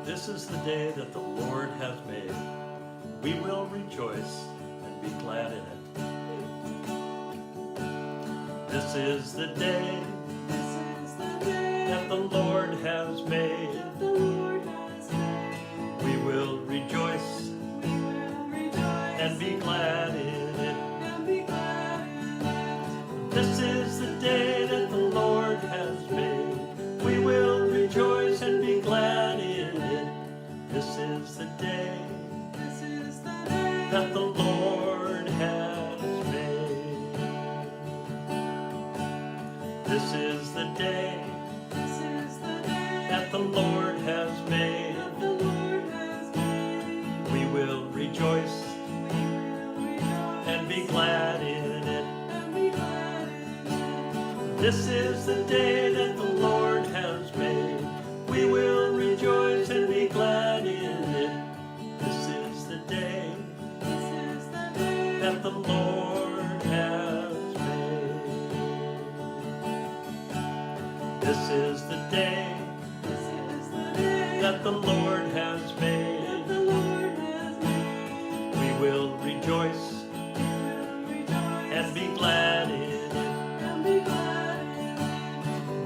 This is the day that the Lord has made. We will rejoice and be glad in it. This is the day that the Lord has made. We will rejoice and be glad in it. This is the day that the Lord has made. We will rejoice and be glad in it. This is the day that the Lord has made. This is the day that the Lord has made. We will rejoice and be glad in it. This is the day that the Lord has made. We will rejoice and be glad in it. This is the day that the Lord has made. This is the day that the Lord has made. We will rejoice and be glad in it.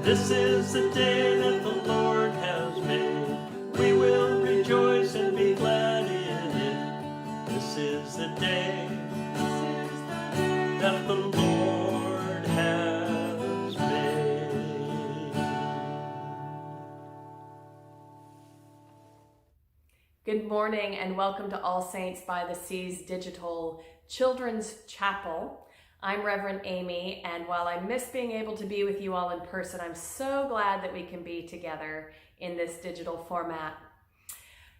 This is the day that the Lord has made. We will rejoice and be glad in it. This is the day that the Lord has made. Good morning and welcome to All Saints by the Seas Digital Children's Chapel. I'm Reverend Amy, and while I miss being able to be with you all in person, I'm so glad that we can be together in this digital format.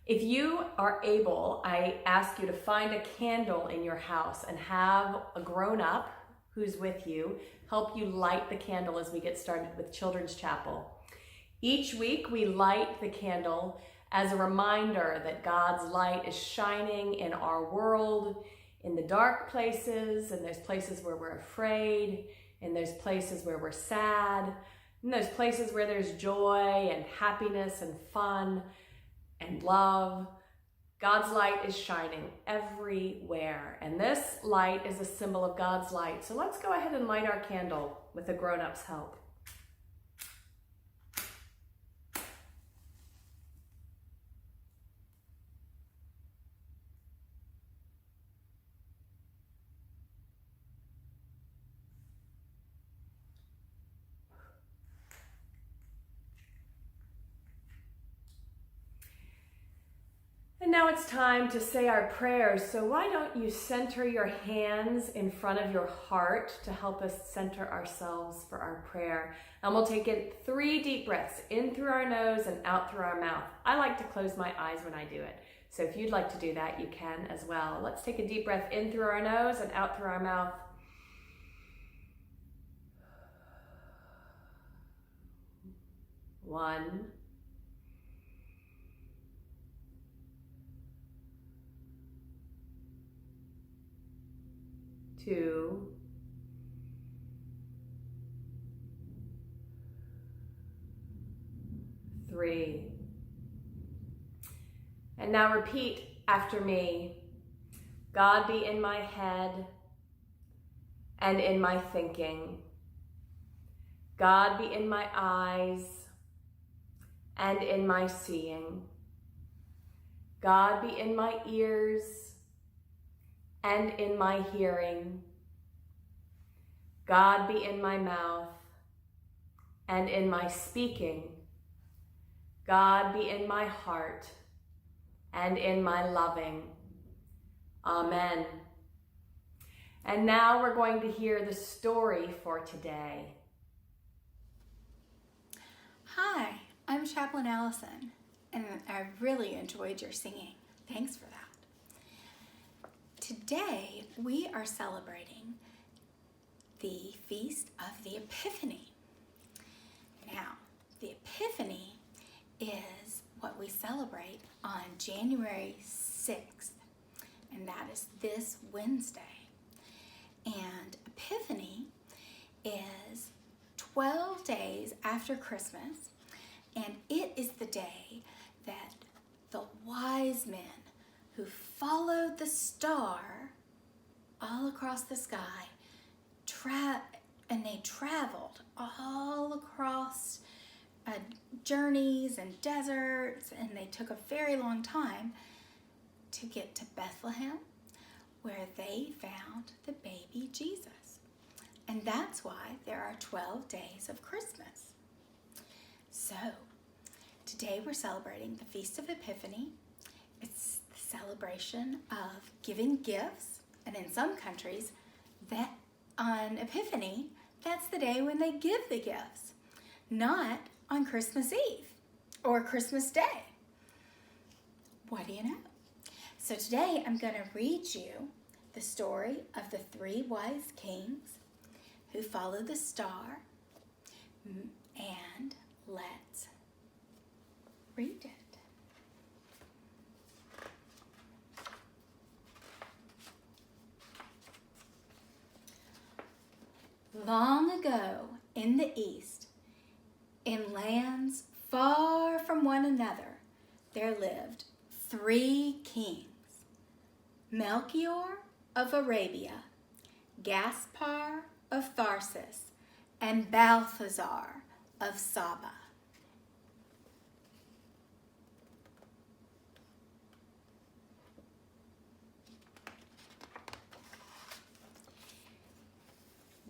If you are able, I ask you to find a candle in your house and have a grown-up who's with you help you light the candle as we get started with Children's Chapel. Each week we light the candle as a reminder that God's light is shining in our world, in the dark places, and there's places where we're afraid, and there's places where we're sad, and there's places where there's joy and happiness and fun and love. God's light is shining everywhere, and this light is a symbol of God's light. So let's go ahead and light our candle with the grown-ups' help. And now it's time to say our prayers. So why don't you center your hands in front of your heart to help us center ourselves for our prayer. And we'll take in 3 deep breaths, in through our nose and out through our mouth. I like to close my eyes when I do it. So if you'd like to do that, you can as well. Let's take a deep breath in through our nose and out through our mouth. 1, 2, 3. And now repeat after me. God be in my head and in my thinking. God be in my eyes and in my seeing. God be in my ears and in my hearing. God be in my mouth and in my speaking. God be in my heart and in my loving. Amen. And now we're going to hear the story for today. Hi, I'm Chaplain Allison, and I really enjoyed your singing. Thanks for that. Today, we are celebrating the Feast of the Epiphany. Now, the Epiphany is what we celebrate on January 6th, and that is this Wednesday. And Epiphany is 12 days after Christmas, and it is the day that the wise men who followed the star all across the sky, and they traveled all across journeys and deserts, and they took a very long time to get to Bethlehem, where they found the baby Jesus. And that's why there are 12 days of Christmas. So, today we're celebrating the Feast of Epiphany. It's the celebration of giving gifts, and in some countries, that on Epiphany, that's the day when they give the gifts, not on Christmas Eve or Christmas Day. What do you know? So today I'm going to read you the story of the 3 wise kings who followed the star, and let's read it. Long ago in the East, in lands far from one another, there lived 3 kings: Melchior of Arabia, Gaspar of Tharsis, and Balthazar of Saba.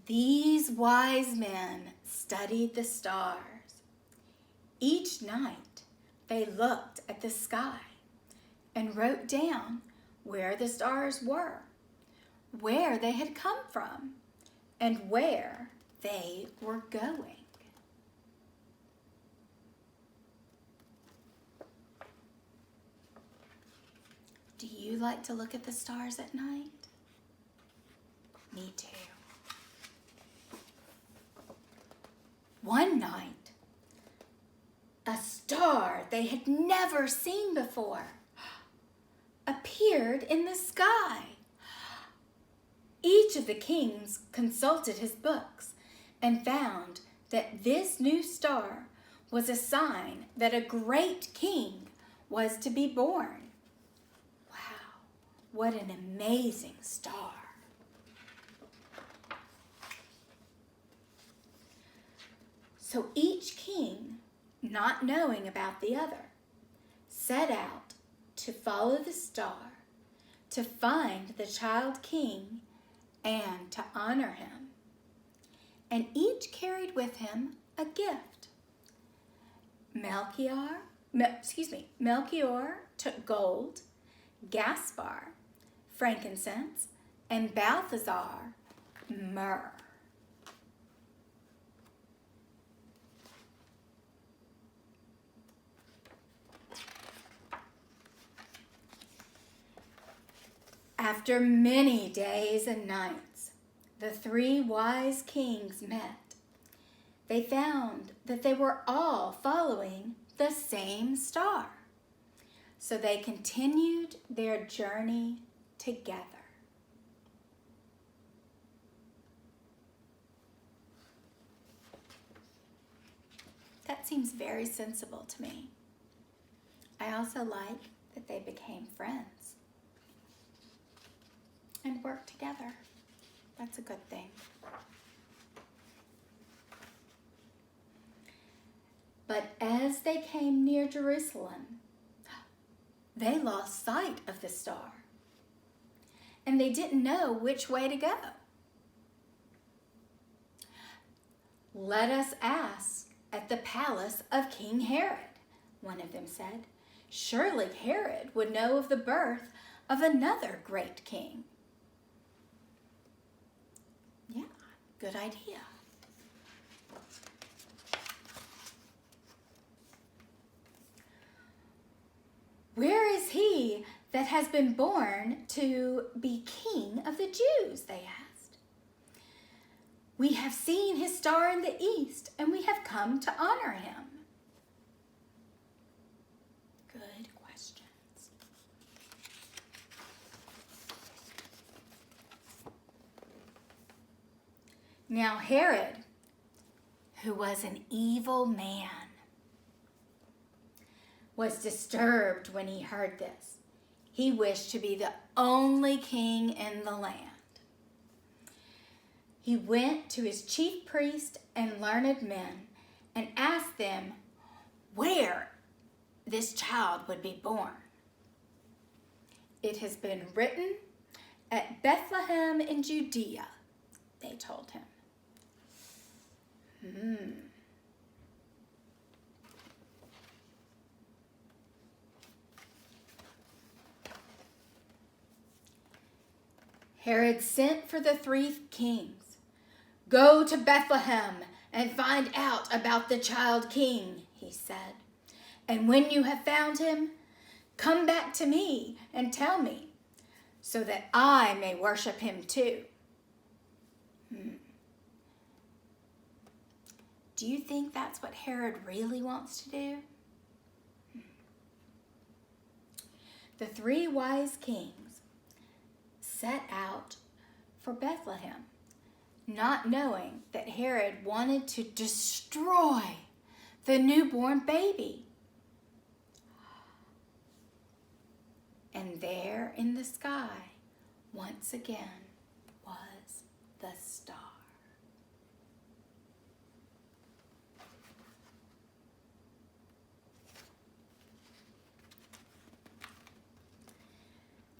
These wise men studied the stars. Each night they looked at the sky and wrote down where the stars were, where they had come from, and where they were going. Do you like to look at the stars at night? Me too. One night, a star they had never seen before appeared in the sky. Each of the kings consulted his books and found that this new star was a sign that a great king was to be born. Wow, what an amazing star. So each king, not knowing about the other, set out to follow the star, to find the child king, and to honor him. And each carried with him a gift. Melchior took gold, Gaspar, frankincense, and Balthazar, myrrh. After many days and nights, the 3 wise kings met. They found that they were all following the same star. So they continued their journey together. That seems very sensible to me. I also like that they became friends and work together. That's a good thing. But as they came near Jerusalem, they lost sight of the star, and they didn't know which way to go. "Let us ask at the palace of King Herod," one of them said. "Surely Herod would know of the birth of another great king." Yeah, good idea. "Where is he that has been born to be king of the Jews?" they asked. "We have seen his star in the east, and we have come to honor him." Good questions. Now Herod, who was an evil man, was disturbed when he heard this. He wished to be the only king in the land. He went to his chief priest and learned men and asked them where this child would be born. It has been written at Bethlehem in Judea, they told him. Herod sent for the 3 kings. "Go to Bethlehem and find out about the child king," he said. "And when you have found him, come back to me and tell me, so that I may worship him too." Do you think that's what Herod really wants to do? The 3 wise kings set out for Bethlehem, not knowing that Herod wanted to destroy the newborn baby. And there in the sky, once again, was the star.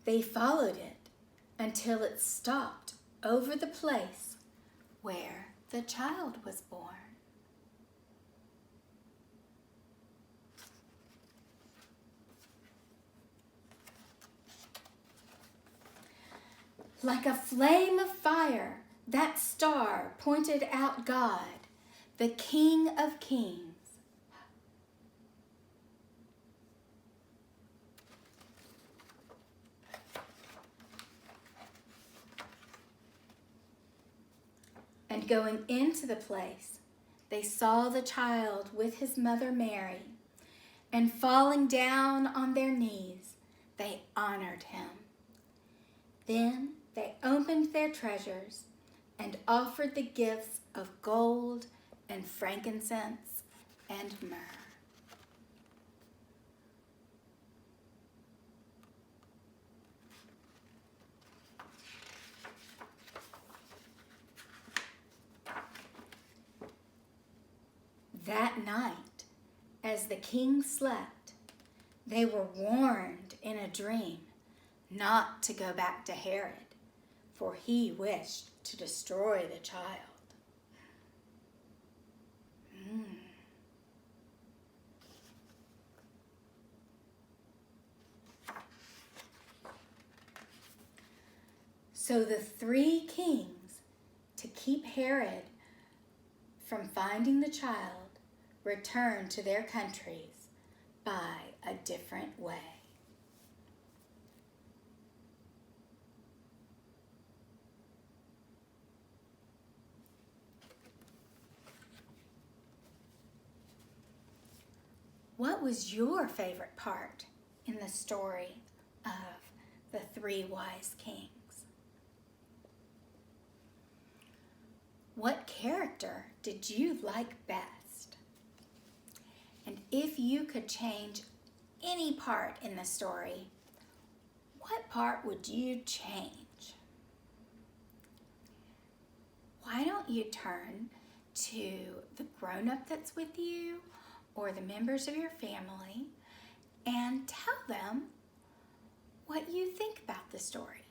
They followed it until it stopped over the place where the child was born. Like a flame of fire, that star pointed out God, the King of Kings. And going into the place, they saw the child with his mother Mary, and falling down on their knees, they honored him. Then they opened their treasures and offered the gifts of gold and frankincense and myrrh. That night, as the king slept, they were warned in a dream not to go back to Herod, for he wished to destroy the child. So the 3 kings, to keep Herod from finding the child, returned to their countries by a different way. What was your favorite part in the story of the 3 wise kings? What character did you like best? And if you could change any part in the story, what part would you change? Why don't you turn to the grown-up that's with you or the members of your family and tell them what you think about the story.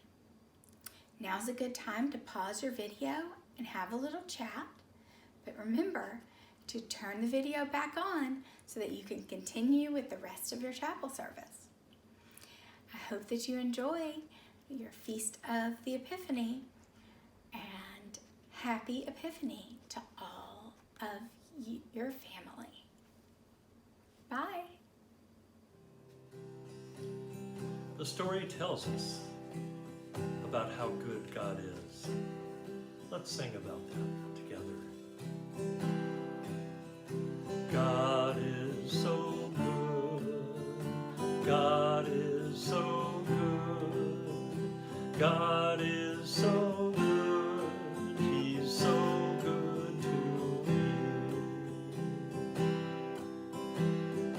Now's a good time to pause your video and have a little chat, but remember to turn the video back on so that you can continue with the rest of your chapel service. I hope that you enjoy your Feast of the Epiphany, and happy Epiphany to all of your family. Bye. The story tells us about how good God is. Let's sing about that together. God is so good. God is so good. God is so good. He's so good to me.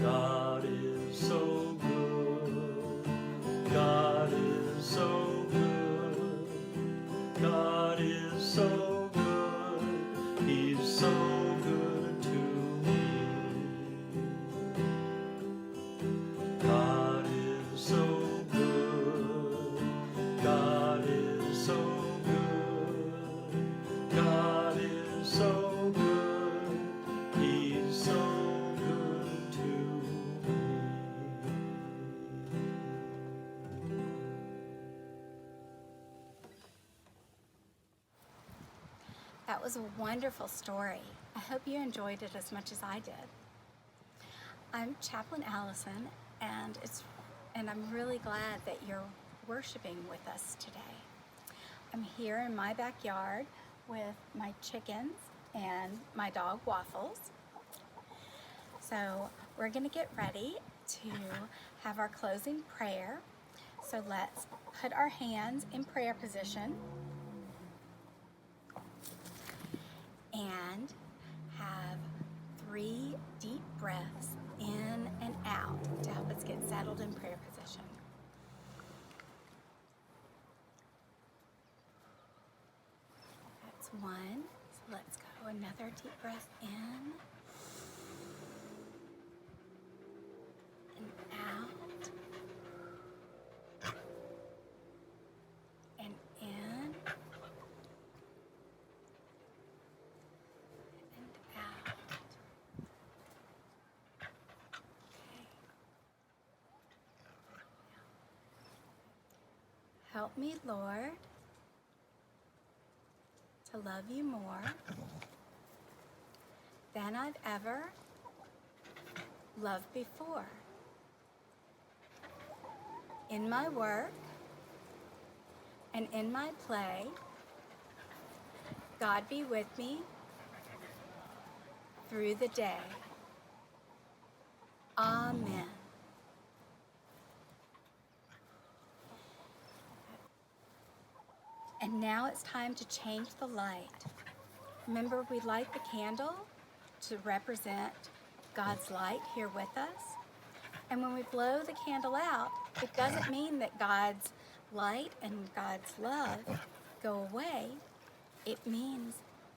God is That was a wonderful story. I hope you enjoyed it as much as I did. I'm Chaplain Allison, and I'm really glad that you're worshiping with us today. I'm here in my backyard with my chickens and my dog Waffles. So we're going to get ready to have our closing prayer. So let's put our hands in prayer position and have 3 deep breaths in and out to help us get settled in prayer position. That's 1. So let's go another deep breath in and out and in and out. Help me, Lord, to love you more than I've ever loved before. In my work and in my play, God be with me through the day. Amen. And now it's time to change the light. Remember, we light the candle to represent God's light here with us. And when we blow the candle out, it doesn't mean that God's light and God's love go away. It means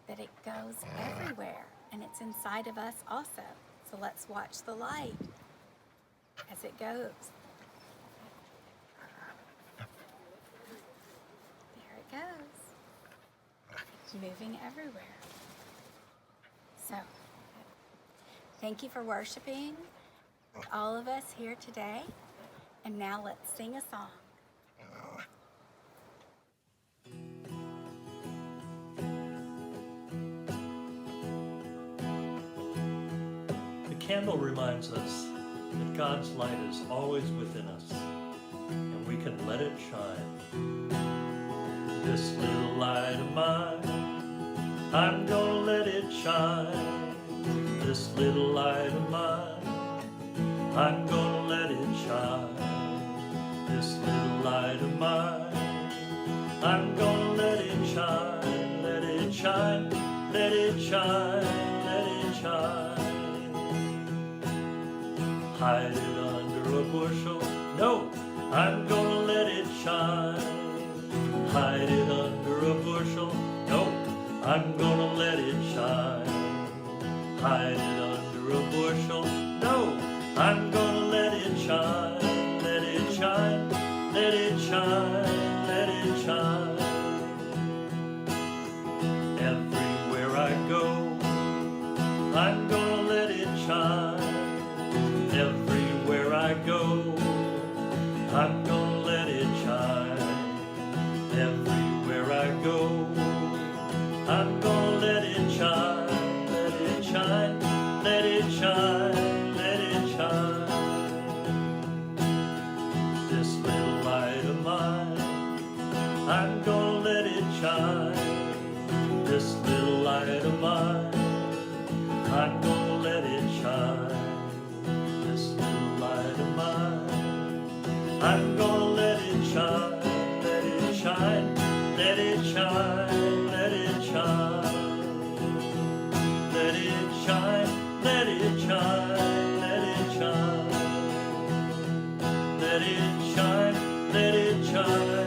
that it goes everywhere, and it's inside of us also. So let's watch the light as it goes. Goes. It's moving everywhere. So, thank you for worshiping all of us here today. And now let's sing a song. The candle reminds us that God's light is always within us, and we can let it shine. This little light of mine, I'm gonna let it shine. This little light of mine, I'm gonna let it shine. This little light of mine, I'm gonna let it shine. Let it shine, let it shine, let it shine. Hide it under a bushel, no, I'm gonna let it shine. Hide it under a bushel, no, I'm gonna let it shine. Hide it under a bushel, no, I'm gonna let it shine. Let it shine, let it shine, let it shine. Everywhere I go, I'm gonna let it shine. Everywhere I go, I'm gonna let it shine. Everywhere I go, I'm gonna let it shine, let it shine, let it shine, let it shine. This little light of mine, I'm gonna let it shine. This little light of mine, I'm gonna let it shine. This little light of mine, I'm gonna let it shine. Shine, let it shine, let it shine. Let it shine, let it shine, let it shine. Let it shine, let it shine.